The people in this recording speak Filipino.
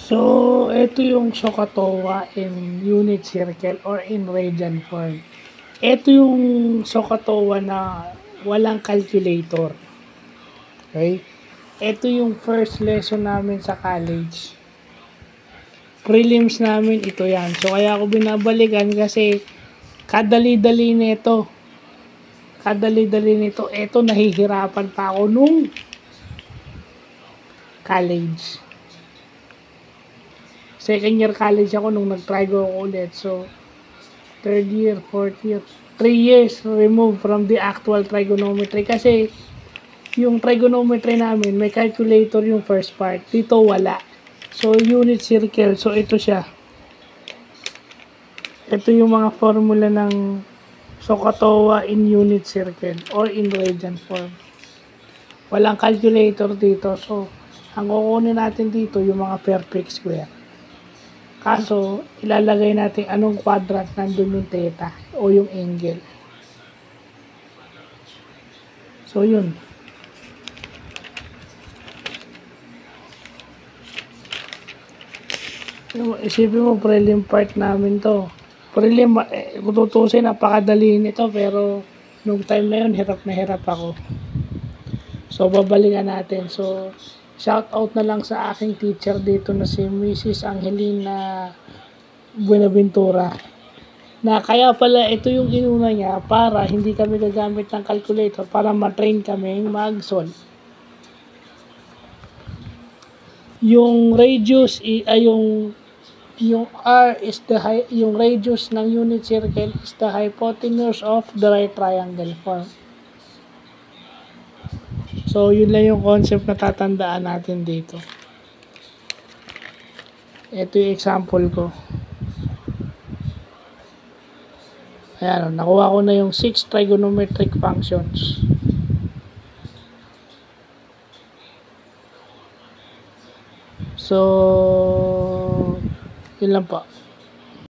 So, ito yung SOHCAHTOA in unit circle or in radian form. Ito yung SOHCAHTOA na walang calculator. Okay? Ito yung first lesson namin sa college. Prelims namin ito yan. So, kaya ako binabalikan kasi kadali-dali nito. Kadali-dali nito. Ito, nahihirapan pa ako nung college. Second year college ako nung nag-trigo ako ulit. So, third year, fourth year, 3 years removed from the actual trigonometry. Kasi, yung trigonometry namin, may calculator yung first part. Dito, wala. So, unit circle. So, ito siya. Ito yung mga formula ng SOHCAHTOA in unit circle or in radian form. Walang calculator dito. So, ang kukunin natin dito yung mga perfect square. Kaso, ilalagay natin anong quadrant nandun yung theta o yung angle. So, yun. Isipin mo, prelim part namin to. Prelim, kung tutusin, napakadali nito, pero nung time na yun, hirap na hirap ako. So, babalikan natin. So, shout out na lang sa aking teacher dito na si Mrs. Angelina Buenaventura. Na kaya pala ito yung inuna niya para hindi kami gagamit ng calculator para matrain kami mag-solve. Yung radius ay yung R is yung radius ng unit circle is the hypotenuse of the right triangle form. So, yun lang yung concept na tatandaan natin dito. Ito yung example ko. Ayan, nakuha ko na yung 6 trigonometric functions. So, yun lang po.